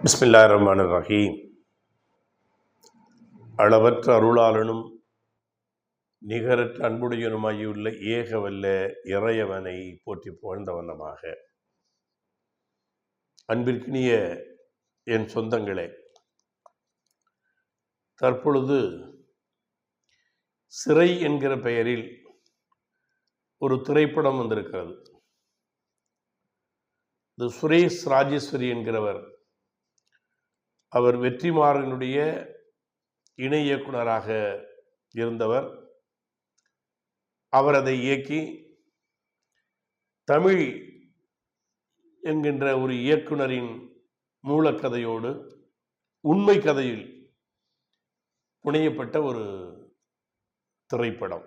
பிஸ்மில்லாஹிர் ரஹ்மானிர் ரஹீம். அளவற்ற அருளாளனும் நிகரற்ற அன்புடையனுமாகியுள்ள ஏகவல்ல இறையவனை போற்றி புகழ்ந்த வண்ணமாக, அன்பிற்கினிய என் சொந்தங்களே, தற்பொழுது சிறை என்கிற பெயரில் ஒரு திரைப்படம் வந்திருக்கிறது. இந்த சுரேஷ் ராஜேஸ்வரி என்கிறவர், அவர் வெற்றிமாறனுடைய இணை இயக்குனராக இருந்தவர். அவர் அதை இயக்கி தமிழ் என்கின்ற ஒரு இயக்குனரின் மூலக்கதையோடு உண்மை கதையில் புனையப்பட்ட ஒரு திரைப்படம்.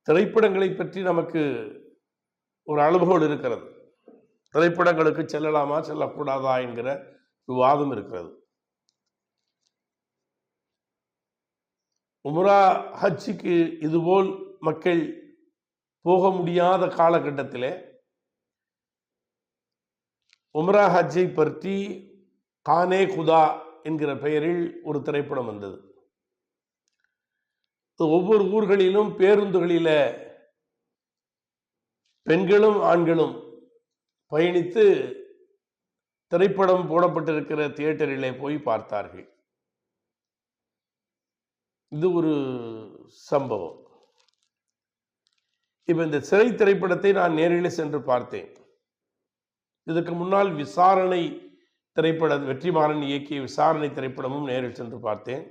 திரைப்படங்களை பற்றி நமக்கு ஒரு அளவுகோல் இருக்கிறது. திரைப்படங்களுக்கு செல்லலாமா செல்லக்கூடாதா என்கிற விவாதம் இருக்கிறது. உம்ரா ஹஜ்ஜுக்கு இதுபோல் மக்கள் போக முடியாத காலகட்டத்திலே உம்ரா ஹஜ்ஜை பற்றி கானே குதா என்கிற பெயரில் ஒரு திரைப்படம் வந்தது. ஒவ்வொரு ஊர்களிலும் பேருந்துகளில பெண்களும் ஆண்களும் பயணித்து திரைப்படம் போடப்பட்டிருக்கிற தியேட்டரிலே போய் பார்த்தார்கள். இது ஒரு சம்பவம். இப்ப இந்த சிறை திரைப்படத்தை நான் நேரில் சென்று பார்த்தேன். இதற்கு முன்னால் விசாரணை திரைப்படம், வெற்றிமாறன் இயக்கிய விசாரணை திரைப்படமும் நேரில் சென்று பார்த்தேன்.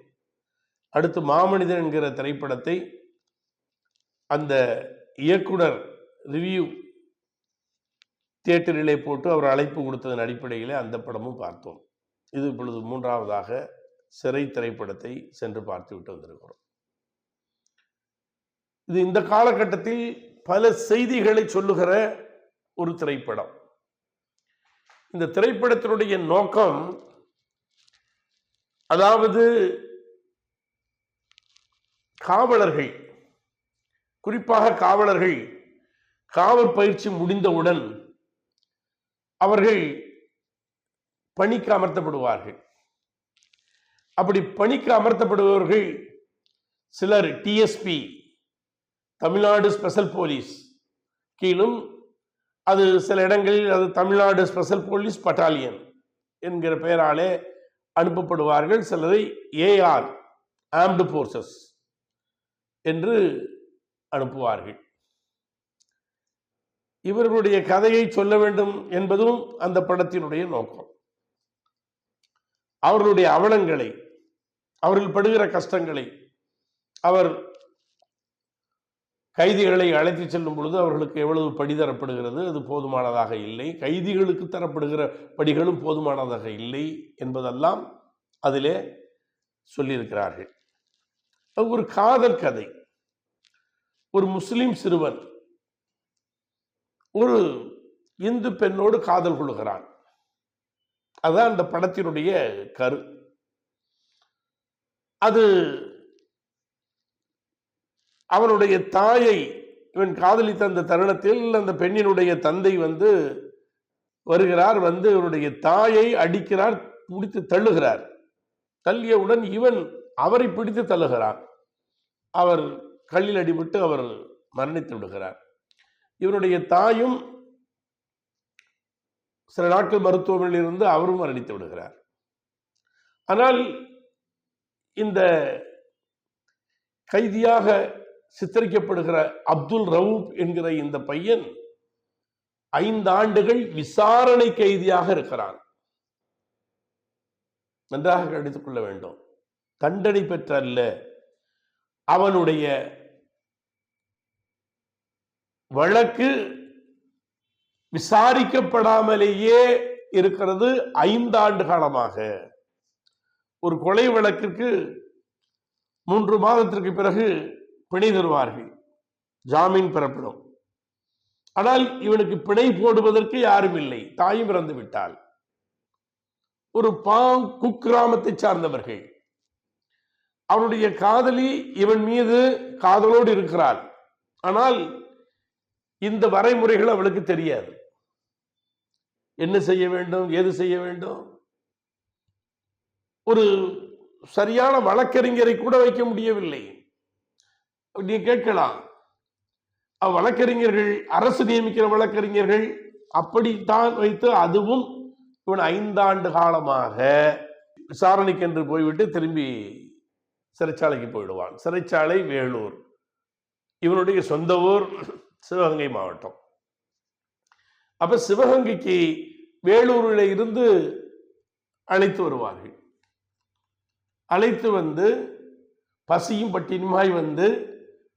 அடுத்து மாமனிதன் என்கிற திரைப்படத்தை அந்த இயக்குனர் ரிவ்யூ தியேட்டரிலே போட்டு அவர் அழைப்பு கொடுத்ததன் அடிப்படையில் அந்த படமும் பார்த்தோம். இது இப்பொழுது மூன்றாவதாக சிறை திரைப்படத்தை சென்று பார்த்து விட்டு வந்திருக்கிறோம். இது இந்த காலகட்டத்தில் பல செய்திகளை சொல்லுகிற ஒரு திரைப்படம். இந்த திரைப்படத்தினுடைய நோக்கம், அதாவது காவலர்கள், குறிப்பாக காவலர்கள் காவல் பயிற்சி முடிந்தவுடன் அவர்கள் பணிக்கு அமர்த்தப்படுவார்கள். அப்படி பணிக்கு அமர்த்தப்படுபவர்கள் சிலர் டிஎஸ்பி, தமிழ்நாடு ஸ்பெஷல் போலீஸ் கீழும், அது சில இடங்களில் அது தமிழ்நாடு ஸ்பெஷல் போலீஸ் பட்டாலியன் என்கிற பெயராலே அனுப்பப்படுவார்கள். சிலரை ஏஆர், ஆர்ம்டு போர்சஸ் என்று அனுப்புவார்கள். இவர்களுடைய கதையை சொல்ல வேண்டும் என்பதும் அந்த படத்தினுடைய நோக்கம். அவர்களுடைய அவலங்களை, அவர்கள் படுகிற கஷ்டங்களை, அவர் கைதிகளை அழைத்து செல்லும் பொழுது அவர்களுக்கு எவ்வளவு படி தரப்படுகிறது, அது போதுமானதாக இல்லை, கைதிகளுக்கு தரப்படுகிற படிகளும் போதுமானதாக இல்லை என்பதெல்லாம் அதிலே சொல்லியிருக்கிறார்கள். ஒரு காதல் கதை. ஒரு முஸ்லிம் சிறுவன் ஒரு இந்து பெண்ணோடு காதல் கொள்கிறான். அதுதான் அந்த படத்தினுடைய கரு. அது அவனுடைய தாயை இவன் காதலித்த அந்த தருணத்தில் அந்த பெண்ணினுடைய தந்தை வருகிறார். இவனுடைய தாயை அடிக்கிறார், பிடித்து தள்ளுகிறார். தள்ளியவுடன் இவன் அவரை பிடித்து தள்ளுகிறான். அவர் கல்லில் அடிபட்டு அவர் மரணித்து விடுகிறார். இவனுடைய தாயும் சில நாட்கள் மருத்துவமனையில் இருந்து அவரும் மரணித்து விடுகிறார். ஆனால் இந்த கைதியாக சித்தரிக்கப்படுகிற அப்துல் ரவுப் என்கிற இந்த பையன் 5 ஆண்டுகள் விசாரணை கைதியாக இருக்கிறான். நன்றாக கவனித்துக் கொள்ள வேண்டும். தண்டனை பெற்ற அல்ல, அவனுடைய வழக்கு விசாரிக்கப்படாமலேயே இருக்கிறது 5 ஆண்டு காலமாக. ஒரு கொலை வழக்கிற்கு 3 மாதத்திற்கு பிறகு பிணை தருவார்கள், ஜாமீன் பெறப்படும். ஆனால் இவனுக்கு பிணை போடுவதற்கு யாரும் இல்லை, தாயும் இறந்து விட்டாள். ஒரு குக்கிராமத்தை சார்ந்தவர்கள், அவனுடைய காதலி இவன் மீது காதலோடு இருக்கிறாள். ஆனால் இந்த வரைமுறைகள் அவளுக்கு தெரியாது. என்ன செய்ய வேண்டும், ஏது செய்ய வேண்டும். ஒரு சரியான வழக்கறிஞரை கூட வைக்க முடியவில்லை. நீ கேட்கலாம், வழக்கறிஞர்கள், அரசு நியமிக்கிற வழக்கறிஞர்கள் அப்படித்தான் வைத்து, அதுவும் இவன் 5 ஆண்டு காலமாக விசாரணைக்கு என்று போய்விட்டு திரும்பி சிறைச்சாலைக்கு போயிடுவான். சிறைச்சாலை வேலூர். இவனுடைய சொந்த ஊர் சிவகங்கை மாவட்டம். அப்ப சிவகங்கைக்கு வேலூரில் இருந்து அழைத்து வருவார்கள். அழைத்து வந்து பசியும் பட்டினியுமாய் வந்து,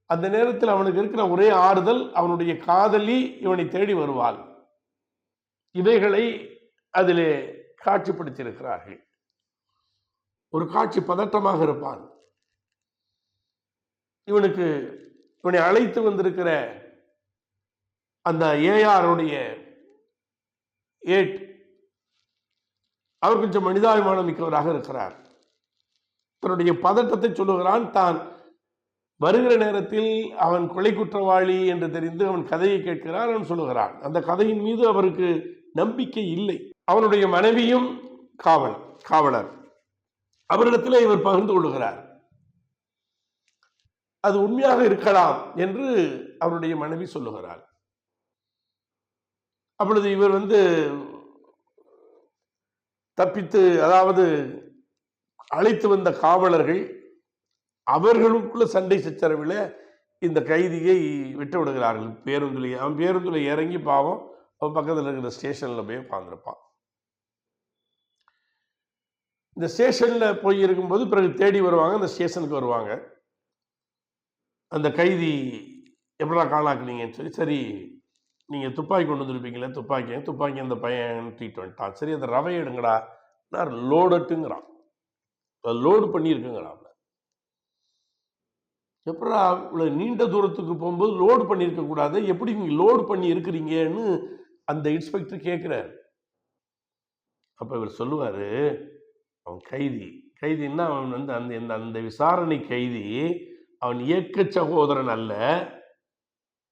அந்த நேரத்தில் அவனுக்கு இருக்கிற ஒரே ஆறுதல் அவனுடைய காதலி இவனை தேடி வருவாள். இவைகளை அதிலே காட்சிப்படுத்தியிருக்கிறார்கள். ஒரு காட்சி பதட்டமாக இருப்பான். இவனை அழைத்து வந்திருக்கிற அந்த ஏஆருடைய அவர் கொஞ்சம் மனிதாபிமானம் மிக்கவராக இருக்கிறார். தன்னுடைய பதட்டத்தை சொல்லுகிறான். தான் வருகிற நேரத்தில் அவன் கொலை குற்றவாளி என்று தெரிந்து அவன் கதையை கேட்கிறார். அவன் சொல்லுகிறான், அந்த கதையின் மீது அவருக்கு நம்பிக்கை இல்லை. அவனுடைய மனைவியும் காவலர், அவரிடத்தில் இவர் பகிர்ந்து கொள்கிறார். அது உண்மையாக இருக்கலாம் என்று அவருடைய மனைவி சொல்லுகிறார். அப்பொழுது இவர் தப்பித்து, அதாவது அழைத்து வந்த காவலர்கள் அவர்களுக்குள்ள சண்டை சச்சரவில் இந்த கைதியை விட்டு விடுகிறார்கள். அவன் பேருந்துல இறங்கி, பாவம், அவன் பக்கத்தில் இருக்கிற ஸ்டேஷன்ல போய் உட்கார்ந்துருப்பான். இந்த ஸ்டேஷன்ல போய் இருக்கும்போது பிறகு தேடி வருவாங்க. அந்த ஸ்டேஷனுக்கு வருவாங்க. அந்த கைதி எப்படா காணாக்குனீங்கன்னு சொல்லி, சரி நீங்கள் துப்பாக்கி கொண்டு வந்துருப்பீங்களே, துப்பாக்கி அந்த பையன் தூக்கிட்டு வந்துட்டான். சரி, அந்த ரவை எடுங்கடா, நான் லோடுங்கிறான். லோடு பண்ணியிருக்குங்கிறான். எப்படா இவ்வளோ நீண்ட தூரத்துக்கு போகும்போது லோடு பண்ணியிருக்க கூடாது, எப்படி நீங்கள் லோடு பண்ணி இருக்கிறீங்கன்னு அந்த இன்ஸ்பெக்டர் கேட்குறாரு. அப்போ இவர் சொல்லுவார், அவன் கைதின்னா அவன் அந்த விசாரணை கைதி, அவன் இயக்க சகோதரன் அல்ல,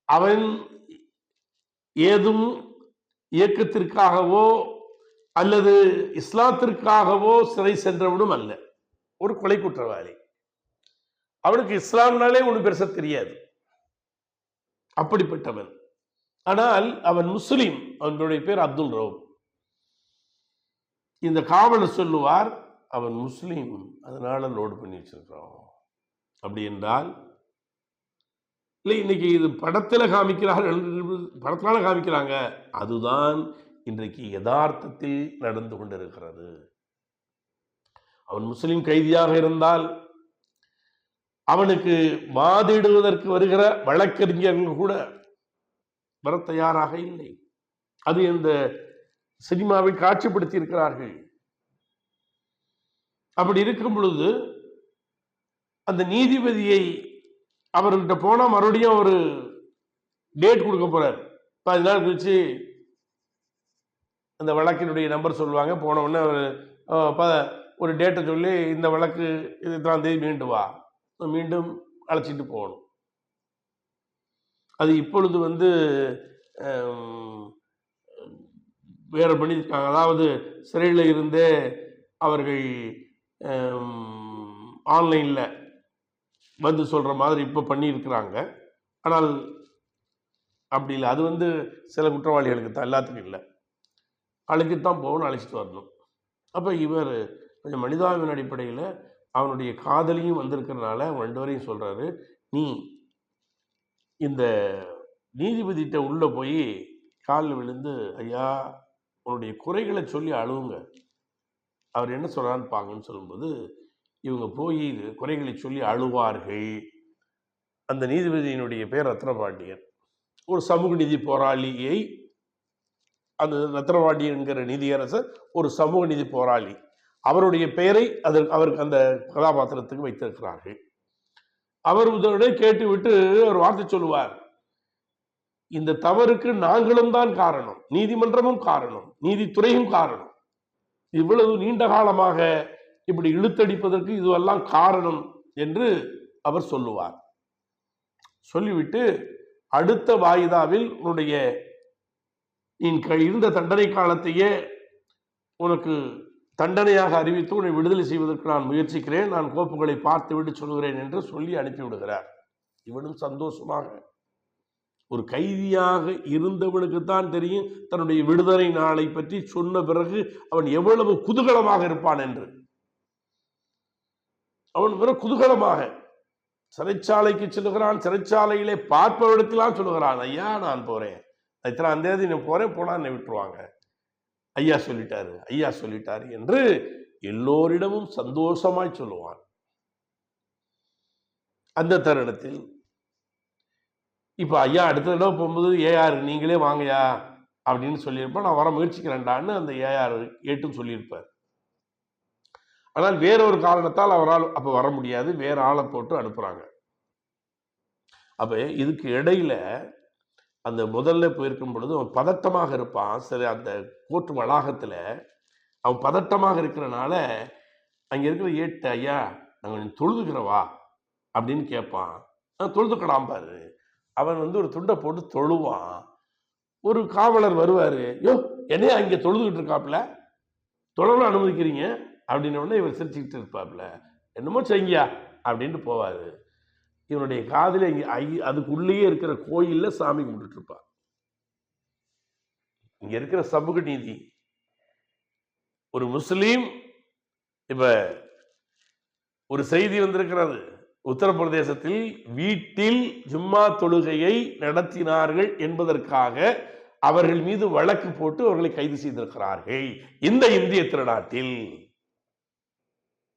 அவன் ஏதும் இயக்கத்திற்காகவோ அல்லது இஸ்லாத்திற்காகவோ சிறை சென்றவனும் அல்ல, ஒரு கொலை குற்றவாளி. அவனுக்கு இஸ்லாம்னாலே ஒண்ணு பெருசா தெரியாது, அப்படிப்பட்டவன். ஆனால் அவன் முஸ்லிம். அவனுடைய பேர் அப்துல் ரவுப். இந்த காவலர் சொல்லுவார், அவன் முஸ்லீம், அதனால லோடு பண்ணி வச்சிருக்கிறோம். அப்படி என்றால் இல்லை, இன்னைக்கு இது படத்துல காமிக்கிறாங்க, அதுதான் இன்றைக்கு யதார்த்தத்தில் நடந்து கொண்டிருக்கிறது. அவன் முஸ்லிம் கைதியாக இருந்தால் அவனுக்கு வாதிடுவதற்கு வருகிற வழக்கறிஞர்கள் கூட வர தயாராக இல்லை. அது இந்த சினிமாவில் காட்சிப்படுத்தி இருக்கிறார்கள். அப்படி இருக்கும் பொழுது அந்த நீதிபதியை அவர்கிட்ட போனா மறுபடியும் ஒரு டேட் கொடுக்க போறார். 10 நாள் கழிச்சு அந்த வழக்கினுடைய நம்பர் சொல்லுவாங்க. போன உடனே ஒரு டேட்டை சொல்லி, இந்த வழக்கு இதுதான் தேதி மீண்டும் வா, மீண்டும் அழைச்சிட்டு போகணும். அது இப்பொழுது வேற பண்ணியிருக்காங்க. அதாவது சிறையில் இருந்தே அவர்கள் ஆன்லைன்ல சொல்ற மாதிரி இப்ப பண்ணியிருக்கிறாங்க. ஆனால் அப்படி இல்லை. அது சில குற்றவாளிகளுக்கு தான், எல்லாத்துக்கும் இல்லை. அழைச்சித்தான் போகணும், அழைச்சிட்டு வரணும். அப்ப இவர் கொஞ்சம் மனிதாபின் அடிப்படையில் அவனுடைய காதலியும் வந்திருக்கிறதுனால அவன் 2 பேரையும் சொல்றாரு, நீ இந்த நீதிபதிட்ட உள்ள போய் காலில் விழுந்து, ஐயா உன்னுடைய குறைகளை சொல்லி அழுவுங்க, அவர் என்ன சொல்றான்னு பாங்கன்னு சொல்லும்போது இவங்க போய் குறைகளை சொல்லி அழுவார்கள். அந்த நீதிபதியினுடைய பேர் ரத்னபாண்டியன். ஒரு சமூக நீதி போராளியை, அந்த ரத்னபாண்டியன் என்கிற நீதியரசர் ஒரு சமூக நீதி போராளி, அவருடைய பெயரை அவருக்கு அந்த கதாபாத்திரத்துக்கு வைத்திருக்கிறார்கள். அவர் உதவியை கேட்டுவிட்டு ஒரு வார்த்தை சொல்லுவார், இந்த தவறுக்கு நாங்களும் தான் காரணம், நீதிமன்றமும் காரணம், நீதித்துறையும் காரணம், இவ்வளவு நீண்ட காலமாக இப்படி இழுத்தடிப்பதற்கு இதுவெல்லாம் காரணம் என்று அவர் சொல்லுவார். சொல்லிவிட்டு அடுத்த வாய்தாவில் உன்னுடைய நீ இருந்த தண்டனை காலத்தையே உனக்கு தண்டனையாக அறிவித்து உன்னை விடுதலை செய்வதற்கு நான் முயற்சிக்கிறேன், நான் கோப்புகளை பார்த்துவிட்டு சொல்கிறேன் என்று சொல்லி அனுப்பிவிடுகிறார். இவனும் சந்தோஷமாக, ஒரு கைதியாக இருந்தவனுக்கு தான் தெரியும் தன்னுடைய விடுதலை நாளை பற்றி சொன்ன பிறகு அவன் எவ்வளவு குதூகலமாக இருப்பான் என்று. அவன் வெறும் குதூகலமாக சிறைச்சாலைக்கு செல்லுகிறான். சிறைச்சாலையிலே பார்ப்பவரிடத்திலாம் சொல்லுகிறான், ஐயா நான் போறேன், இத்தனாம் தேதி நான் போறேன், போனா என்னை விட்டுருவாங்க, ஐயா சொல்லிட்டாரு, ஐயா சொல்லிட்டாரு என்று எல்லோரிடமும் சந்தோஷமாய் சொல்லுவான். அந்த தருணத்தில் இப்ப ஐயா அடுத்த தடவை போகும்போது ஏஆர் நீங்களே வாங்கயா அப்படின்னு சொல்லியிருப்பான். நான் வர முயற்சிக்கிறேன்டான்னு அந்த ஏஆர் ஏட்டும் சொல்லியிருப்பார். ஆனால் வேறொரு காரணத்தால் அவரால் அப்ப வர முடியாது, வேற ஆளை போட்டு அனுப்புறாங்க. அப்ப இதுக்கு இடையில அந்த முதல்ல போயிருக்கும் பொழுது அவன் பதட்டமாக இருப்பான். சரி, அந்த கோர்ட் வளாகத்துல அவன் பதட்டமாக இருக்கிறனால அங்க இருக்கிற ஏட்ட, ஐயா நாங்க தொழுதுக்கிறவா அப்படின்னு கேட்பான். தொழுதுக்கலாம் பாரு. அவன் ஒரு துண்டை போட்டு தொழுவான். ஒரு காவலர் வருவாரு, யோ என்னையா இங்க தொழுதுகிட்டு இருக்காப்புல, தொழலாம் அனுமதிக்கிறீங்க அப்படின்னு உடனே இவர் சிரிச்சுக்கிட்டு இருப்பாப்புல, என்னமோ செய்யா அப்படின்ட்டு போவாரு. இவனுடைய காதில் அதுக்குள்ளேயே இருக்கிற கோயில்ல சாமி கும்பிட்டு இருப்பான். இங்க இருக்கிற சமூக நீதி, ஒரு முஸ்லீம் இப்ப ஒரு செய்தி வந்திருக்கிறது, உத்தரப்பிரதேசத்தில் வீட்டில் ஜும்மா தொழுகையை நடத்தினார்கள் என்பதற்காக அவர்கள் மீது வழக்கு போட்டு அவர்களை கைது செய்திருக்கிறார்கள் இந்த இந்திய திருநாட்டில்.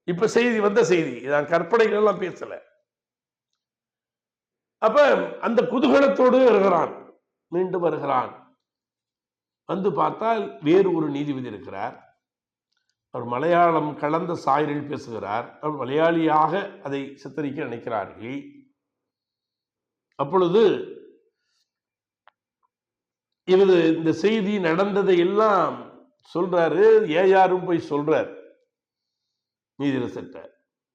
இப்ப செய்தி வந்த செய்தி, நான் கற்பனைகள் எல்லாம் பேசல. அப்ப அந்த குதூகலத்தோடு வருகிறான், மீண்டும் வருகிறான். வந்து பார்த்தால் வேறு ஒரு நீதிபதி இருக்கிறார். அவர் மலையாளம் கலந்த சாயலில் பேசுகிறார். அவர் மலையாளியாக அதை சித்தரிக்க நினைக்கிறார்கள். அப்பொழுது இவர் இந்த செய்தி நடந்ததை எல்லாம் சொல்றாரு. ஏஆரும் போய் சொல்றார் நீதிரசர்கிட்ட.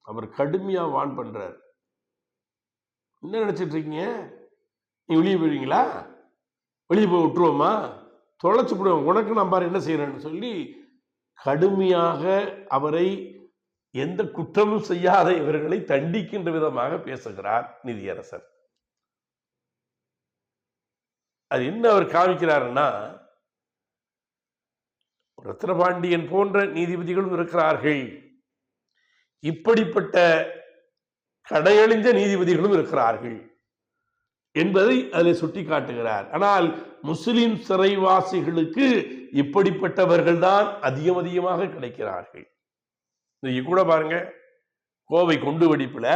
அவர் கடுமையா வான் பண்றார். என்ன நினைச்சிட்டு இருக்கீங்க, நீ வெளியே போவீங்களா, வெளியே போய் விட்டுருவோமா, தொலைச்சு போடுவோம், உனக்கு நான் பாரு என்ன செய்யறேன்னு சொல்லி கடுமையாக அவரை எந்த குற்றமும் செய்யாத இவர்களை தண்டிக்கின்ற விதமாக பேசுகிறார் நீதியரசர். அது என்ன அவர் காமிக்கிறாருன்னா, ரத்னபாண்டியன் போன்ற நீதிபதிகளும் இருக்கிறார்கள், இப்படிப்பட்ட கடையழிஞ்ச நீதிபதிகளும் இருக்கிறார்கள் என்பதை அதில் சுட்டி காட்டுகிறார். ஆனால் முஸ்லிம் சிறைவாசிகளுக்கு இப்படிப்பட்டவர்கள் தான் அதிகமாக கிடைக்கிறார்கள். கூட பாருங்க, கோவை குண்டு வெடிப்புல,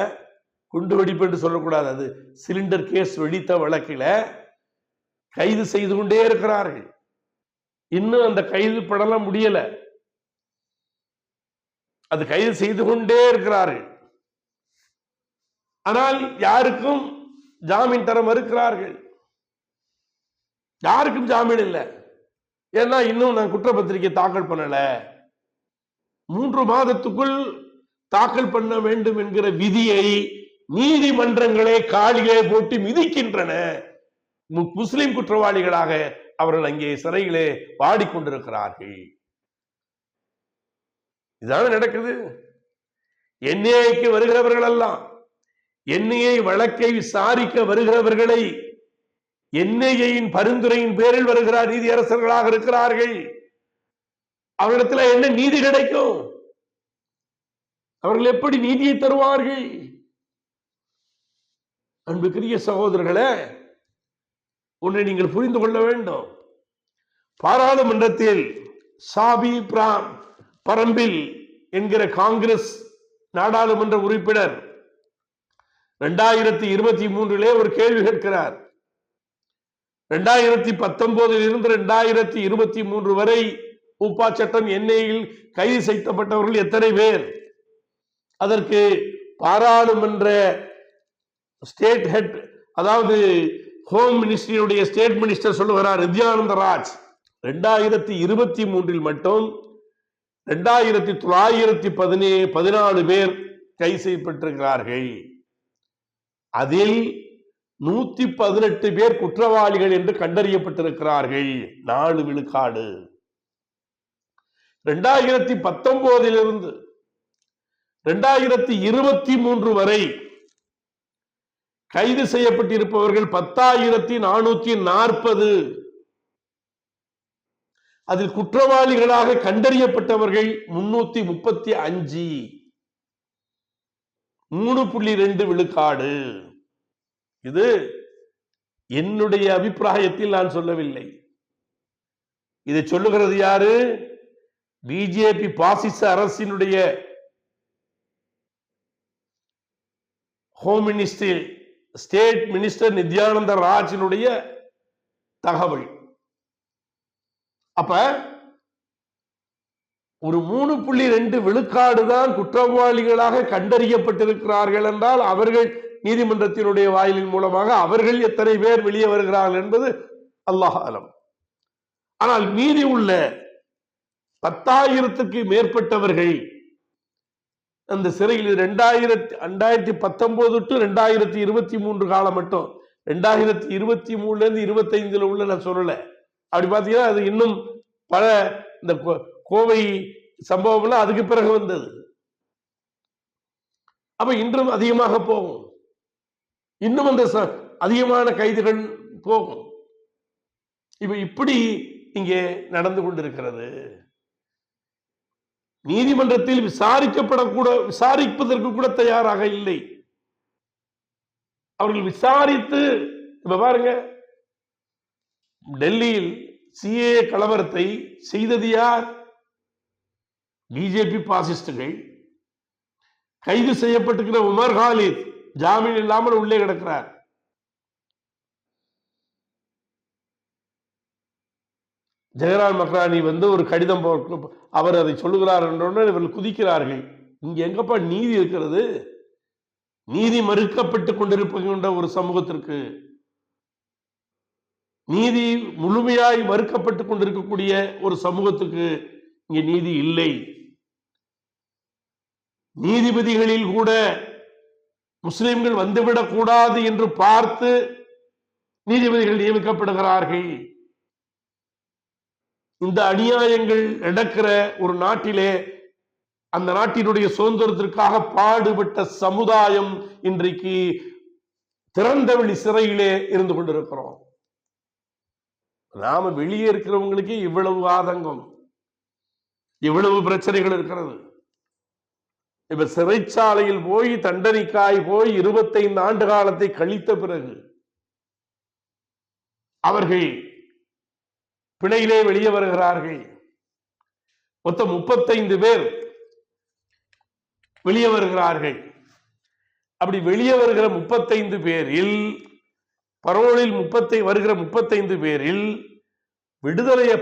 குண்டு வெடிப்பு என்று சொல்லக்கூடாது, அது சிலிண்டர் கேஸ் வெடித்த வழக்கில கைது செய்து கொண்டே இருக்கிறார்கள். இன்னும் அந்த கைது படலாம் முடியல, அது கைது செய்து கொண்டே இருக்கிறார்கள். ஆனால் யாருக்கும் ஜாமீன் தர மறுக்கிறார்கள். யாருக்கும் ஜாமீன் இல்லை. ஏன்னா இன்னும் நான் குற்றப்பத்திரிகை தாக்கல் பண்ணல, 3 மாதத்துக்குள் தாக்கல் பண்ண வேண்டும் என்கிற விதியை நீதிமன்றங்களே காலிலே போட்டு மிதிக்கின்றன. முஸ்லிம் குற்றவாளிகளாக அவர்கள் அங்கே சிறையிலே வாடிக்கொண்டிருக்கிறார்கள். இதான நடக்குது. என்ஐஏக்கு வருகிறவர்கள் எல்லாம், என்ஐஏ வழக்கை விசாரிக்க வருகிறவர்களை என்ஐஏயின் பரிந்துரையின் பேரில் வருகிறார் நீதியரசர்களாக இருக்கிறார்கள். அவரிடத்துல என்ன நீதி கிடைக்கும்? அவர்கள் எப்படி நீதியை தருவார்கள்? அன்புக்குரிய சகோதரர்களே, ஒன்றை நீங்கள் புரிந்து கொள்ள வேண்டும். பாராளுமன்றத்தில் சாபி பரம்பில் என்கிற காங்கிரஸ் நாடாளுமன்ற உறுப்பினர் 2023 ஒரு கேள்வி கேட்கிறார். 2019 இருந்து 2023 வரை ஊப்பா சட்டம் என்ஐயில் கைது செய்யப்பட்டவர்கள் எத்தனை பேர்? அதற்கு பாராளுமன்ற ஸ்டேட் ஹெட், அதாவது ஹோம் மினிஸ்ட்ரியுடைய ஸ்டேட் மினிஸ்டர் சொல்லுகிறார் நித்யானந்த ராஜ், 2023 மட்டும் 2914 பேர் கைது செய்யப்பட்டிருக்கிறார்கள். அதில் 118 பேர் குற்றவாளிகள் என்று கண்டறியப்பட்டிருக்கிறார்கள். 4 விழுக்காடு. 2019 2023 வரை கைது செய்யப்பட்டிருப்பவர்கள் 10,440. அதில் குற்றவாளிகளாக கண்டறியப்பட்டவர்கள் 335. 3.2 விழுக்காடு. இது என்னுடைய அபிப்பிராயத்தில் நான் சொல்லவில்லை. இதை சொல்லுகிறது யாரு? பிஜேபி பாசிச அரசினுடைய home minister, state minister Nityananda ராஜினுடைய தகவல். அப்ப ஒரு 3.2 விழுக்காடு தான் குற்றவாளிகளாக கண்டறியப்பட்டிருக்கிறார்கள் என்றால் அவர்கள் நீதிமன்றத்தினுடைய வாயிலின் மூலமாக அவர்கள் எத்தனை பேர் வெளியே வருகிறார்கள் என்பது அல்லாஹ் ஆலம். ஆனால் மீதி உள்ள 10,000க்கு மேற்பட்டவர்கள் அந்த சிறையில் 2019 to 2023 காலம் மட்டும், 2023 இருந்து 25 உள்ள நான் சொல்லல. அப்படி பாத்தீங்கன்னா அது இன்னும் பல இந்த கோவை சம்பவம்லாம் அதுக்கு பிறகு வந்தது. அப்ப இன்றும் அதிகமாக போகும், இன்னும் அந்த அதிகமான கைதுகள் போகும். இப்ப இப்படி இங்கே நடந்து கொண்டிருக்கிறது. நீதிமன்றத்தில் விசாரிப்பதற்கு கூட தயாராக இல்லை. அவர்கள் விசாரித்து இப்ப பாருங்க, டெல்லியில் சிஏ கலவரத்தை செய்தது யார்? பிஜேபி பாசிஸ்டுகள். கைது செய்யப்பட்டிருக்கிற உமர் காலித் ஜாமீன் இல்லாமல் உள்ளே கிடக்கிறார். ஜெயராம் மக்ரானி ஒரு கடிதம் அவர் அதை சொல்லுகிறார் என்ற இவர்கள் குதிக்கிறார்கள். இங்க எங்கப்பா நீதி இருக்கிறது? நீதி மறுக்கப்பட்டு கொண்டிருக்கின்ற ஒரு சமூகத்திற்கு, நீதி முழுமையாய் மறுக்கப்பட்டு கொண்டிருக்கக்கூடிய ஒரு சமூகத்துக்கு இங்கே நீதி இல்லை. நீதிபதிகளில் கூட முஸ்லிம்கள் வந்துவிடக் கூடாது என்று பார்த்து நீதிபதிகள் நியமிக்கப்படுகிறார்கள். இந்த அநியாயங்கள் நடக்கிற ஒரு நாட்டிலே அந்த நாட்டினுடைய சுதந்திரத்திற்காக பாடுபட்ட சமுதாயம் இன்றைக்கு திறந்தவெளி சிறையிலே இருந்து கொண்டிருக்கிறோம். நாம வெளியே இருக்கிறவங்களுக்கு இவ்வளவு ஆதங்கம், இவ்வளவு பிரச்சனைகள் இருக்கிறது. இப்ப சிறைச்சாலையில் போய் தண்டனைக்காய் போய் 25 ஆண்டு காலத்தை கழித்த பிறகு அவர்கள் பிணையிலே வெளியே வருகிறார்கள். மொத்தம் 35 பேர் வெளியே வருகிறார்கள். அப்படி வெளியே வருகிற 35 பேரில், பரோலில் வருகிற 35 பேரில்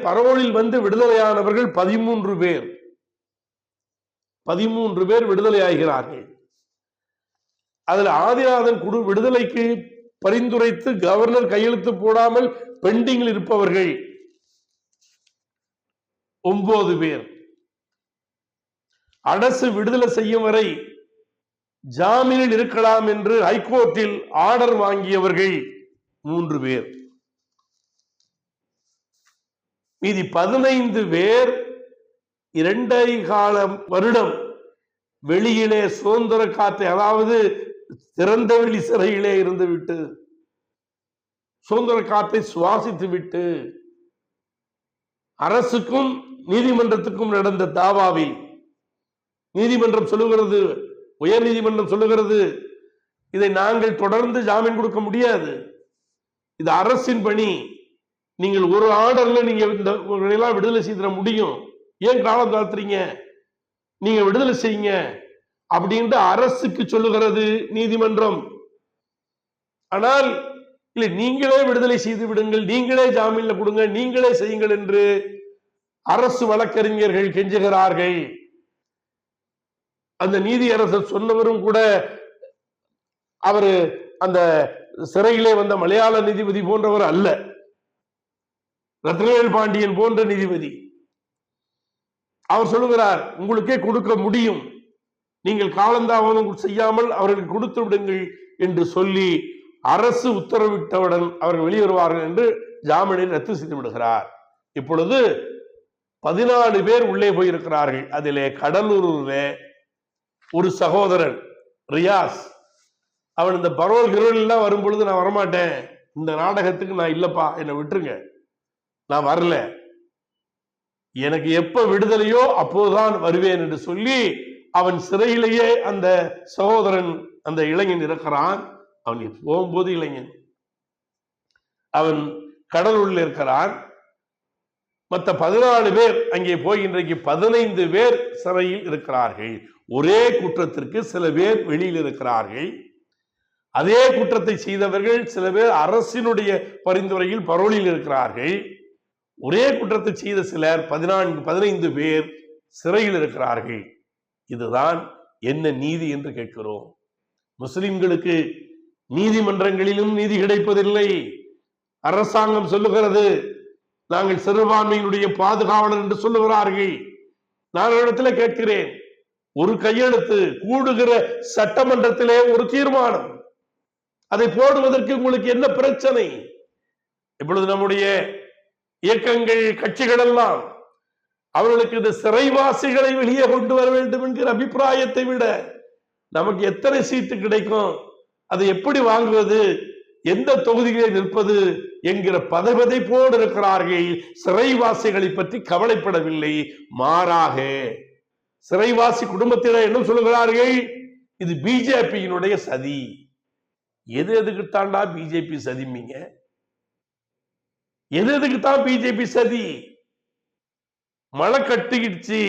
பரோலில் வந்து விடுதலையானவர்கள் 13 பேர். 13 பேர் விடுதலை ஆகிறார்கள். அதில் ஆதிநாதன் குழு விடுதலைக்கு பரிந்துரைத்து கவர்னர் கையெழுத்து போடாமல் பெண்டிங்கில் இருப்பவர்கள் 9 பேர். அரசு விடுதலை செய்யும் வரை ஜாமீனில் இருக்கலாம் என்று ஹைகோர்ட்டில் ஆர்டர் வாங்கியவர்கள் 3 பேர். மீதி 15 பேர் 2.25 வருடம் வெளியிலே சுதந்திர காற்றை, அதாவது திறந்தவெளி சிறையிலே இருந்துவிட்டு சுதந்திர காற்றை சுவாசித்து விட்டு அரசுக்கும் நீதிமன்றத்துக்கும் நடந்த தாவாவில் நீதிமன்றம் சொல்லுகிறது, உயர் நீதிமன்றம் சொல்லுகிறது, இதை நாங்கள் தொடர்ந்து ஜாமீன் கொடுக்க முடியாது, இது அரசின் பணி, நீங்கள் ஒரு ஆர்டர்ல நீங்க விடுதலை செய்திட முடியும், ஏன் காலம் தாழ்த்துறீங்க, நீங்க விடுதலை செய்யுங்க அப்படின்ட்டு அரசுக்கு சொல்லுகிறது நீதிமன்றம். ஆனால் இல்லை, நீங்களே விடுதலை செய்து விடுங்கள், நீங்களே ஜாமீன்ல கொடுங்க, நீங்களே செய்யுங்கள் என்று அரசு வழக்கறிஞர்கள் கெஞ்சுகிறார்கள். அந்த நீதியரசர் சொன்னவரும் கூட அவரு அந்த சிறையிலே வந்த மலையாள நீதிபதி போன்றவர் அல்ல, ரத்னவேல் பாண்டியன் போன்ற நீதிபதி. அவர் சொல்லுகிறார், உங்களுக்கே கொடுக்க முடியும், நீங்கள் காலந்தாமதம் செய்யாமல் அவர்களுக்கு கொடுத்து விடுங்கள் என்று சொல்லி அரசு உத்தரவிட்டவுடன் அவர்கள் வெளியேறுவார்கள் என்று ஜாமீனை ரத்து செய்து விடுகிறார். இப்பொழுது 14 பேர் உள்ளே போயிருக்கிறார்கள். அதிலே கடலூர்ல ஒரு சகோதரன் ரியாஸ், அவன் இந்த பரோல் கிரோல் எல்லாம் வரும் பொழுது நான் வரமாட்டேன், இந்த நாடகத்துக்கு நான் இல்லப்பா, என்னை விட்டுருங்க, நான் வரல, எனக்கு எப்ப விடுதலையோ அப்போதுதான் வருவேன் என்று சொல்லி அவன் சிறையிலேயே அந்த சகோதரன் அந்த இளைஞன் இருக்கிறான். அவன் போகும்போது இளைஞன், அவன் கடலூரில் இருக்கிறான். மற்ற 14 பேர் அங்கே போய் இன்றைக்கு 15 பேர் சிறையில் இருக்கிறார்கள். ஒரே குற்றத்திற்கு சில பேர் வெளியில் இருக்கிறார்கள். அதே குற்றத்தை செய்தவர்கள் சில பேர் அரசினுடைய பரிந்துரையில் பரோலில் இருக்கிறார்கள். ஒரே குற்றத்தை செய்த சிலர் 15 பேர் சிறையில் இருக்கிறார்கள். இதுதான் என்ன நீதி என்று கேட்கிறோம். முஸ்லிம்களுக்கு நீதிமன்றங்களிலும் நீதி கிடைப்பதில்லை. அரசாங்கம் சொல்லுகிறது நாங்கள் சிறுபான்மையினுடைய பாதுகாவலர் என்று சொல்லுகிறார்கள். நான் இடத்துல கேட்கிறேன், ஒரு கையெழுத்து கூடுகிற சட்டமன்றத்திலே ஒரு தீர்மானம், அதை போடுவதற்கு உங்களுக்கு என்ன பிரச்சனை? இப்பொழுது நம்முடைய இயக்கங்கள் கட்சிகள் எல்லாம் அவர்களுக்கு இந்த சிறைவாசிகளை வெளியே கொண்டு வர வேண்டும் என்கிற அபிப்பிராயத்தை விட நமக்கு எத்தனை சீட்டு கிடைக்கும், அதை எப்படி வாங்குவது, எந்த தொகுதிகளில் நிற்பது என்கிற பதவதை போடு இருக்கிறார்கள். சிறைவாசிகளை பற்றி கவலைப்படவில்லை. மாறாக சிறைவாசி குடும்பத்தினர் என்ன சொல்லுகிறார்கள்? இது பிஜேபியினுடைய சதி. எது எதுக்கு தாண்டா பிஜேபி சதிமீங்க? எது எதுக்கு தான் பிஜேபி சதி? மழை கட்டிக்கிடுச்சு,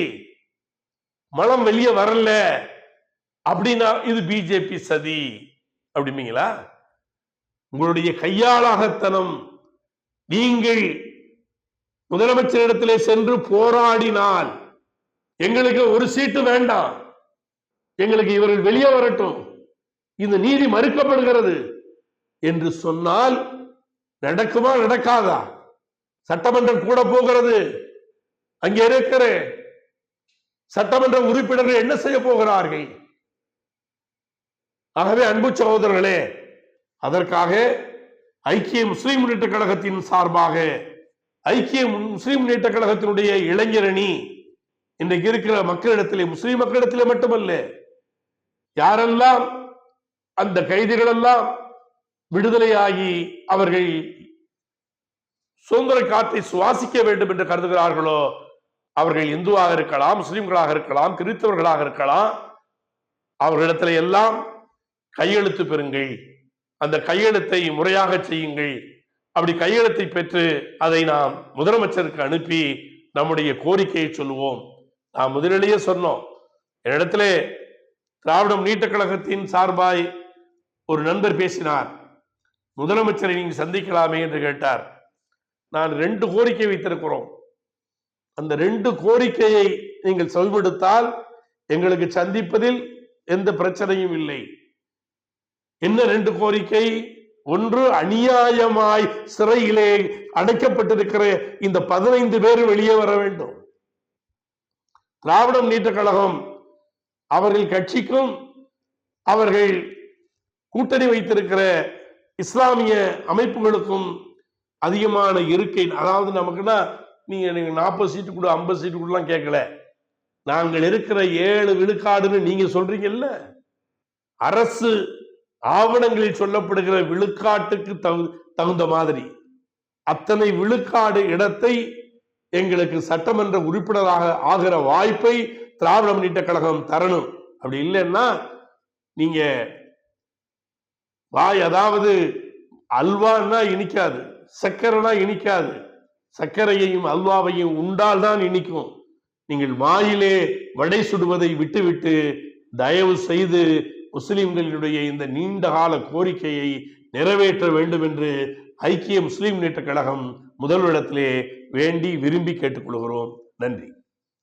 மலம் வெளியே வரல அப்படின்னா இது பிஜேபி சதி அப்படிங்களா? உங்களுடைய கையாளாகத்தனம். நீங்கள் முதலமைச்சரிடத்திலே சென்று போராடினால் எங்களுக்கு ஒரு சீட்டு வேண்டாம், எங்களுக்கு இவர்கள் வெளியே வரட்டும், இந்த நீதி மறுக்கப்படுகிறது என்று சொன்னால் நடக்குமா நடக்காதா? சட்டமன்றம் கூட போகிறது. அங்கே இருக்கிற சட்டமன்ற உறுப்பினர்கள் என்ன செய்ய போகிறார்கள்? ஆகவே அன்பு சகோதரர்களே, அதற்காக ஐக்கிய முஸ்லிம் முன்னேற்ற கழகத்தின் சார்பாக ஐக்கிய முஸ்லிம் முன்னேற்ற கழகத்தினுடைய இளைஞரணி இன்றைக்கு இருக்கிற மக்களிடத்திலே, முஸ்லிம் மக்களிடத்திலே மட்டுமல்ல, யாரெல்லாம் அந்த கைதிகள் எல்லாம் விடுதலையாகி அவர்கள் சுதந்திர காற்றை சுவாசிக்க வேண்டும் என்று கருதுகிறார்களோ, அவர்கள் இந்துவாக இருக்கலாம், முஸ்லிம்களாக இருக்கலாம், கிறிஸ்தவர்களாக இருக்கலாம், அவர்களிடத்துல எல்லாம் கையெழுத்து பெறுங்கள், அந்த கையெழுத்தை முறையாக செய்யுங்கள். அப்படி கையெழுத்தை பெற்று அதை நாம் முதலமைச்சருக்கு அனுப்பி நம்முடைய கோரிக்கையை சொல்லுவோம். நாம் முதலிலேயே சொன்னோம், என்னிடத்துல திராவிட முன்னேற்ற கழகத்தின் சார்பாய் ஒரு நண்பர் பேசினார், முதலமைச்சரை நீங்க சந்திக்கலாமே என்று கேட்டார். நான் 2 கோரிக்கை வைத்திருக்கிறோம், அந்த 2 கோரிக்கையை நீங்கள் செயல்படுத்தால் எங்களுக்கு சந்திப்பதில் எந்த பிரச்சனையும் இல்லை. என்ன 2 கோரிக்கை? ஒன்று, அநியாயமாய் சிறையிலே அடைக்கப்பட்டிருக்கிற இந்த 15 பேர் வெளியே வர வேண்டும். திராவிட முன்னேற்ற கழகம் அவர்கள் கட்சிக்கும் அவர்கள் கூட்டணி வைத்திருக்கிற இஸ்லாமிய அமைப்புகளுக்கும் அதிகமான இருக்கை. அதாவது நமக்குன்னா நீங்க 40 சீட்டு கூட 50 சீட்டு கூட கேட்கல, நாங்கள் இருக்கிற 7 விழுக்காடுன்னு நீங்க சொல்றீங்கல்ல, அரசு ஆவணங்களில் சொல்லப்படுகிற விழுக்காட்டுக்கு தகுந்த மாதிரி அத்தனை விழுக்காடு இடத்தை எங்களுக்கு சட்டமன்ற உறுப்பினராக ஆகிற வாய்ப்பை திராவிட முன்னேற்ற கழகம் தரணும். அப்படி இல்லைன்னா நீங்க வாய், அதாவது அல்வான்னா இனிக்காது, சர்க்கரைனா இனிக்காது, சர்க்கரையையும் அல்வாவையும் உண்டால் தான் இனிக்கும். நீங்கள் வாயிலே வடை சுடுவதை விட்டுவிட்டு தயவு செய்து முஸ்லிம்களுடைய இந்த நீண்ட கால கோரிக்கையை நிறைவேற்ற வேண்டும் என்று ஐக்கிய முஸ்லிம் முன்னேற்ற கழகம் முதல்வரிடத்திலே வேண்டி விரும்பி கேட்டுக்கொள்கிறோம். நன்றி.